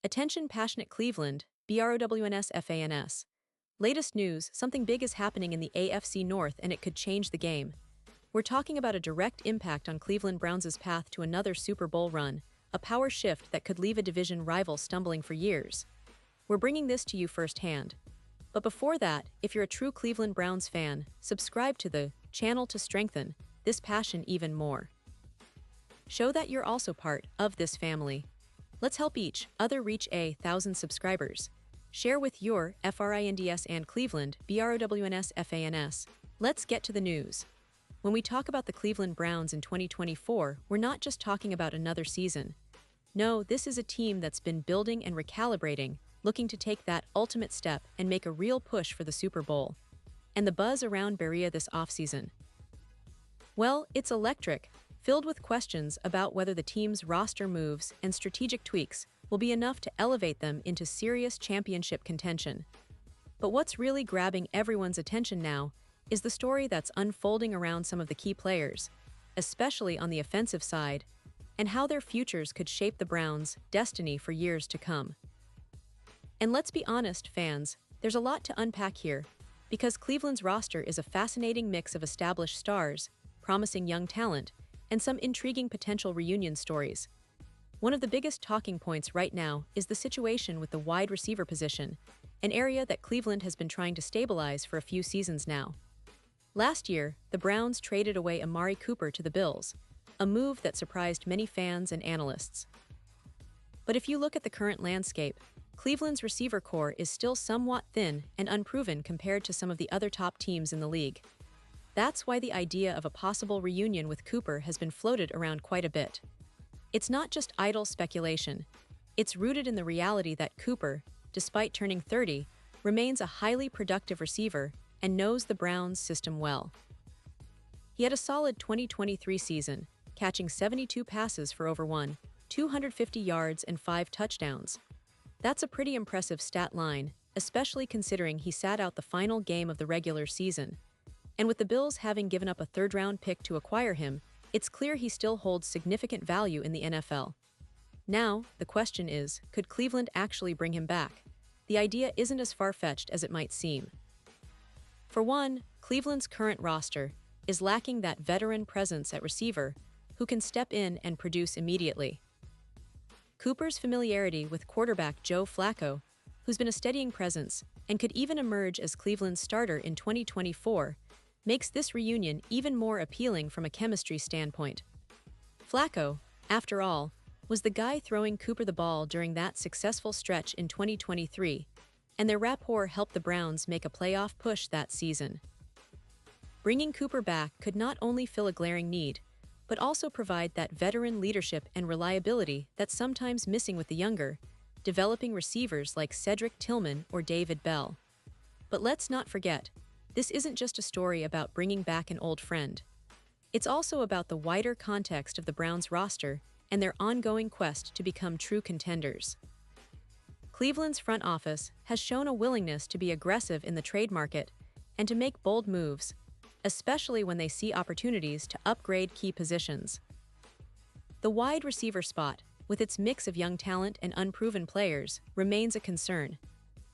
Attention passionate Cleveland, Browns fans. Latest news, something big is happening in the AFC North and it could change the game. We're talking about a direct impact on Cleveland Browns' path to another Super Bowl run, a power shift that could leave a division rival stumbling for years. We're bringing this to you firsthand. But before that, if you're a true Cleveland Browns fan, subscribe to the channel to strengthen this passion even more. Show that you're also part of this family. Let's help each other reach 1,000 subscribers. Share with your friends and Cleveland Browns fans. Let's get to the news. When we talk about the Cleveland Browns in 2024, we're not just talking about another season. No, this is a team that's been building and recalibrating, looking to take that ultimate step and make a real push for the Super Bowl. And the buzz around Berea this offseason? Well, it's electric, filled with questions about whether the team's roster moves and strategic tweaks will be enough to elevate them into serious championship contention. But what's really grabbing everyone's attention now is the story that's unfolding around some of the key players, especially on the offensive side, and how their futures could shape the Browns' destiny for years to come. And let's be honest, fans, there's a lot to unpack here, because Cleveland's roster is a fascinating mix of established stars, promising young talent, and some intriguing potential reunion stories. One of the biggest talking points right now is the situation with the wide receiver position, an area that Cleveland has been trying to stabilize for a few seasons now. Last year, the Browns traded away Amari to the Bills, a move that surprised many fans and analysts. But if you look at the current landscape, Cleveland's receiver core is still somewhat thin and unproven compared to some of the other top teams in the league. That's why the idea of a possible reunion with Cooper has been floated around quite a bit. It's not just idle speculation. It's rooted in the reality that Cooper, despite turning 30, remains a highly productive receiver and knows the Browns system well. He had a solid 2023 season, catching 72 passes for over 250 yards and 5 touchdowns. That's a pretty impressive stat line, especially considering he sat out the final game of the regular season. And with the Bills having given up a third-round pick to acquire him, it's clear he still holds significant value in the NFL. Now, the question is, could Cleveland actually bring him back? The idea isn't as far-fetched as it might seem. For one, Cleveland's current roster is lacking that veteran presence at receiver who can step in and produce immediately. Cooper's familiarity with quarterback Joe Flacco, who's been a steadying presence and could even emerge as Cleveland's starter in 2024, makes this reunion even more appealing from a chemistry standpoint. Flacco, after all, was the guy throwing Cooper the ball during that successful stretch in 2023, and their rapport helped the Browns make a playoff push that season. Bringing Cooper back could not only fill a glaring need, but also provide that veteran leadership and reliability that's sometimes missing with the younger, developing receivers like Cedric Tillman or David Bell. But let's not forget, this isn't just a story about bringing back an old friend. It's also about the wider context of the Browns roster and their ongoing quest to become true contenders. Cleveland's front office has shown a willingness to be aggressive in the trade market and to make bold moves, especially when they see opportunities to upgrade key positions. The wide receiver spot, with its mix of young talent and unproven players, remains a concern.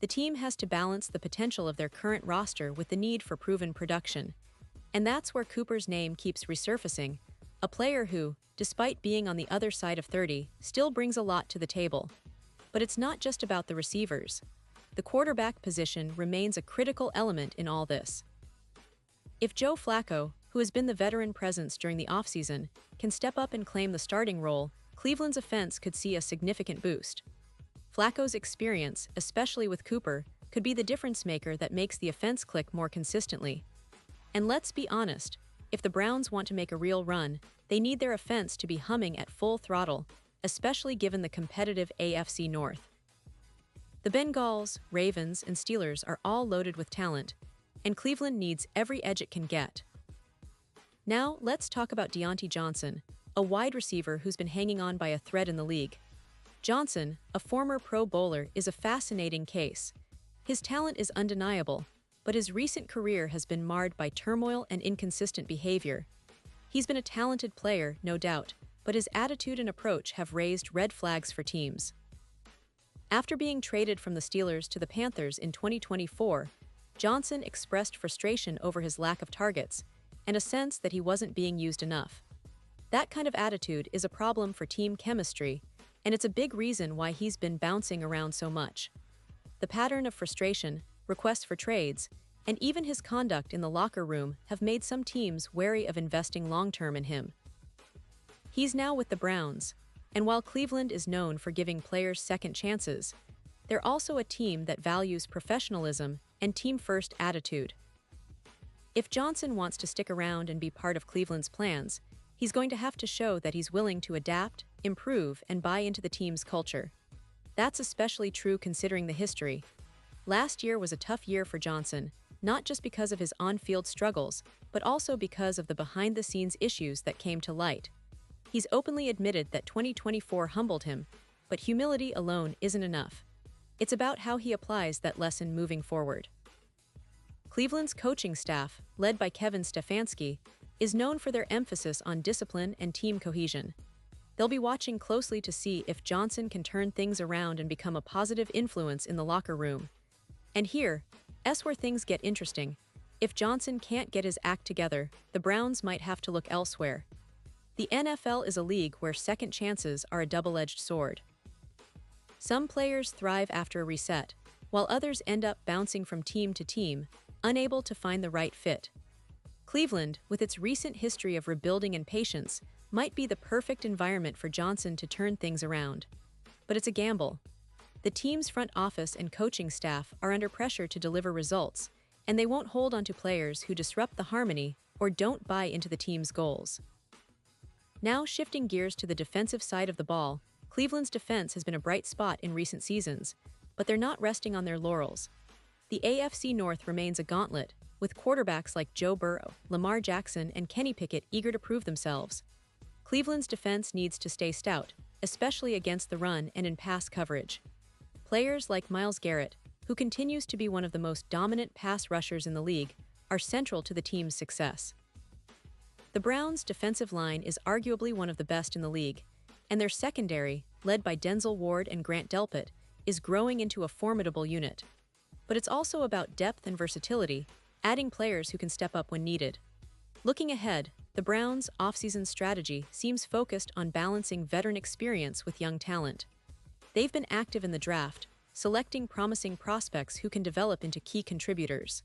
The team has to balance the potential of their current roster with the need for proven production. And that's where Cooper's name keeps resurfacing, a player who, despite being on the other side of 30, still brings a lot to the table. But it's not just about the receivers. The quarterback position remains a critical element in all this. If Joe Flacco, who has been the veteran presence during the offseason, can step up and claim the starting role, Cleveland's offense could see a significant boost. Flacco's experience, especially with Cooper, could be the difference maker that makes the offense click more consistently. And let's be honest, if the Browns want to make a real run, they need their offense to be humming at full throttle, especially given the competitive AFC North. The Bengals, Ravens, and Steelers are all loaded with talent, and Cleveland needs every edge it can get. Now, let's talk about Deontay Johnson, a wide receiver who's been hanging on by a thread in the league. Johnson, a former Pro Bowler, is a fascinating case. His talent is undeniable, but his recent career has been marred by turmoil and inconsistent behavior. He's been a talented player, no doubt, but his attitude and approach have raised red flags for teams. After being traded from the Steelers to the Panthers in 2024, Johnson expressed frustration over his lack of targets and a sense that he wasn't being used enough. That kind of attitude is a problem for team chemistry, and it's a big reason why he's been bouncing around so much. The pattern of frustration, requests for trades, and even his conduct in the locker room have made some teams wary of investing long-term in him. He's now with the Browns, and while Cleveland is known for giving players second chances, they're also a team that values professionalism and team-first attitude. If Johnson wants to stick around and be part of Cleveland's plans, he's going to have to show that he's willing to adapt, improve, and buy into the team's culture. That's especially true considering the history. Last year was a tough year for Johnson, not just because of his on-field struggles, but also because of the behind-the-scenes issues that came to light. He's openly admitted that 2024 humbled him, but humility alone isn't enough. It's about how he applies that lesson moving forward. Cleveland's coaching staff, led by Kevin Stefanski, is known for their emphasis on discipline and team cohesion. They'll be watching closely to see if Johnson can turn things around and become a positive influence in the locker room. And here's where things get interesting. If Johnson can't get his act together, the Browns might have to look elsewhere. The NFL is a league where second chances are a double-edged sword. Some players thrive after a reset, while others end up bouncing from team to team, unable to find the right fit. Cleveland, with its recent history of rebuilding and patience, might be the perfect environment for Johnson to turn things around. But it's a gamble. The team's front office and coaching staff are under pressure to deliver results, and they won't hold onto players who disrupt the harmony or don't buy into the team's goals. Now shifting gears to the defensive side of the ball, Cleveland's defense has been a bright spot in recent seasons, but they're not resting on their laurels. The AFC North remains a gauntlet, with quarterbacks like Joe Burrow, Lamar Jackson, and Kenny Pickett eager to prove themselves. Cleveland's defense needs to stay stout, especially against the run and in pass coverage. Players like Myles Garrett, who continues to be one of the most dominant pass rushers in the league, are central to the team's success. The Browns' defensive line is arguably one of the best in the league, and their secondary, led by Denzel Ward and Grant Delpit, is growing into a formidable unit. But it's also about depth and versatility, adding players who can step up when needed. Looking ahead, the Browns' offseason strategy seems focused on balancing veteran experience with young talent. They've been active in the draft, selecting promising prospects who can develop into key contributors.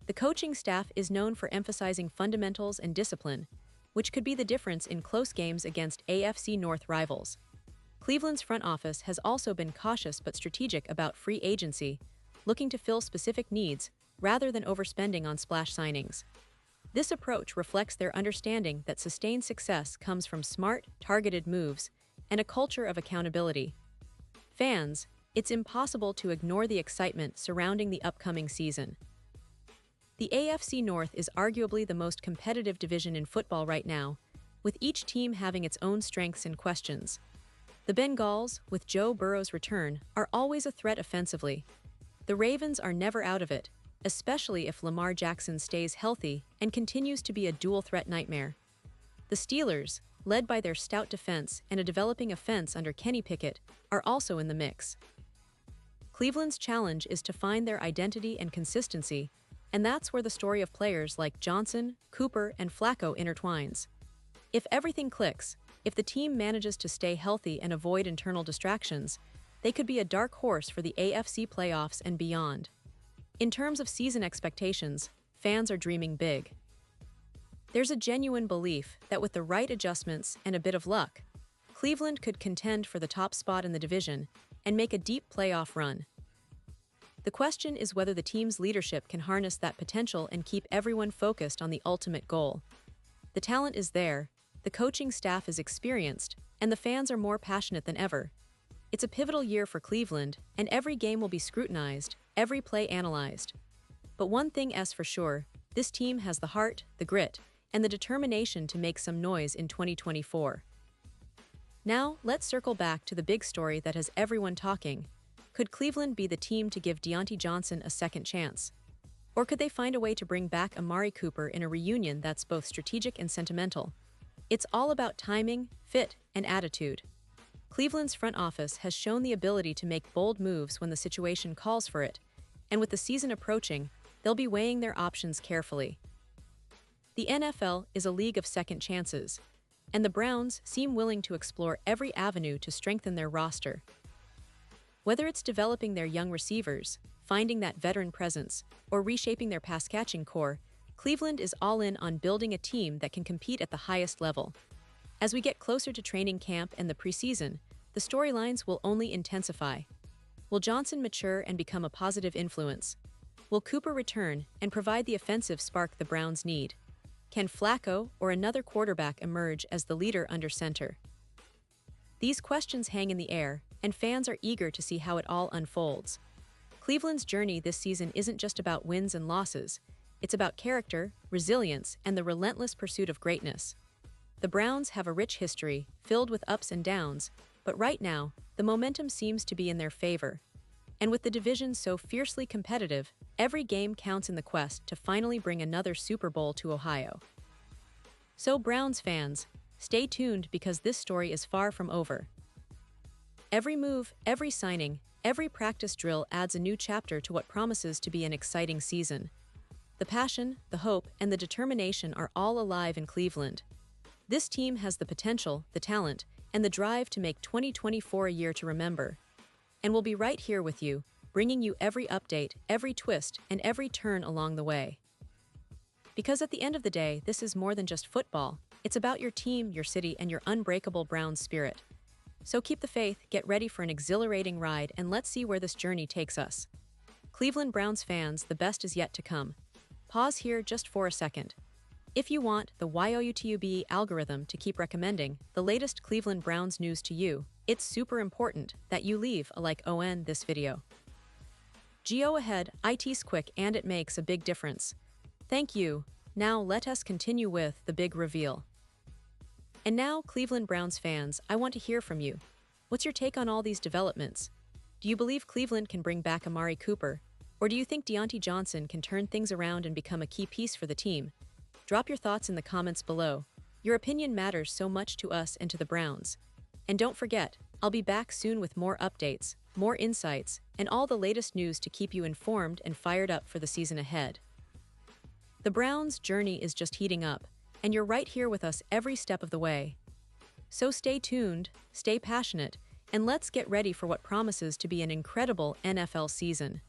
The coaching staff is known for emphasizing fundamentals and discipline, which could be the difference in close games against AFC North rivals. Cleveland's front office has also been cautious but strategic about free agency, looking to fill specific needs rather than overspending on splash signings. This approach reflects their understanding that sustained success comes from smart, targeted moves and a culture of accountability. Fans, it's impossible to ignore the excitement surrounding the upcoming season. The AFC North is arguably the most competitive division in football right now, with each team having its own strengths and questions. The Bengals, with Joe Burrow's return, are always a threat offensively. The Ravens are never out of it, especially if Lamar Jackson stays healthy and continues to be a dual-threat nightmare. The Steelers, led by their stout defense and a developing offense under Kenny Pickett, are also in the mix. Cleveland's challenge is to find their identity and consistency, and that's where the story of players like Johnson, Cooper, and Flacco intertwines. If everything clicks, if the team manages to stay healthy and avoid internal distractions, they could be a dark horse for the AFC playoffs and beyond. In terms of season expectations, fans are dreaming big. There's a genuine belief that with the right adjustments and a bit of luck, Cleveland could contend for the top spot in the division and make a deep playoff run. The question is whether the team's leadership can harness that potential and keep everyone focused on the ultimate goal. The talent is there, the coaching staff is experienced, and the fans are more passionate than ever. It's a pivotal year for Cleveland, and every game will be scrutinized, every play analyzed. But one thing is for sure, this team has the heart, the grit, and the determination to make some noise in 2024. Now, let's circle back to the big story that has everyone talking. Could Cleveland be the team to give Deontay Johnson a second chance? Or could they find a way to bring back Amari Cooper in a reunion that's both strategic and sentimental? It's all about timing, fit, and attitude. Cleveland's front office has shown the ability to make bold moves when the situation calls for it, and with the season approaching, they'll be weighing their options carefully. The NFL is a league of second chances, and the Browns seem willing to explore every avenue to strengthen their roster. Whether it's developing their young receivers, finding that veteran presence, or reshaping their pass-catching core, Cleveland is all in on building a team that can compete at the highest level. As we get closer to training camp and the preseason, the storylines will only intensify. Will Johnson mature and become a positive influence? Will Cooper return and provide the offensive spark the Browns need? Can Flacco or another quarterback emerge as the leader under center? These questions hang in the air, and fans are eager to see how it all unfolds. Cleveland's journey this season isn't just about wins and losses. It's about character, resilience, and the relentless pursuit of greatness. The Browns have a rich history, filled with ups and downs, but right now, the momentum seems to be in their favor. And with the division so fiercely competitive, every game counts in the quest to finally bring another Super Bowl to Ohio. So Browns fans, stay tuned because this story is far from over. Every move, every signing, every practice drill adds a new chapter to what promises to be an exciting season. The passion, the hope, and the determination are all alive in Cleveland. This team has the potential, the talent, and the drive to make 2024 a year to remember. And we'll be right here with you, bringing you every update, every twist, and every turn along the way. Because at the end of the day, this is more than just football. It's about your team, your city, and your unbreakable Browns spirit. So keep the faith, get ready for an exhilarating ride, and let's see where this journey takes us. Cleveland Browns fans, the best is yet to come. Pause here just for a second. If you want the YouTube algorithm to keep recommending the latest Cleveland Browns news to you, it's super important that you leave a like on this video. Go ahead, it's quick and it makes a big difference. Thank you. Now let us continue with the big reveal. And now, Cleveland Browns fans, I want to hear from you. What's your take on all these developments? Do you believe Cleveland can bring back Amari Cooper? Or do you think Deontay Johnson can turn things around and become a key piece for the team? Drop your thoughts in the comments below. Your opinion matters so much to us and to the Browns. And don't forget, I'll be back soon with more updates, more insights, and all the latest news to keep you informed and fired up for the season ahead. The Browns' journey is just heating up, and you're right here with us every step of the way. So stay tuned, stay passionate, and let's get ready for what promises to be an incredible NFL season.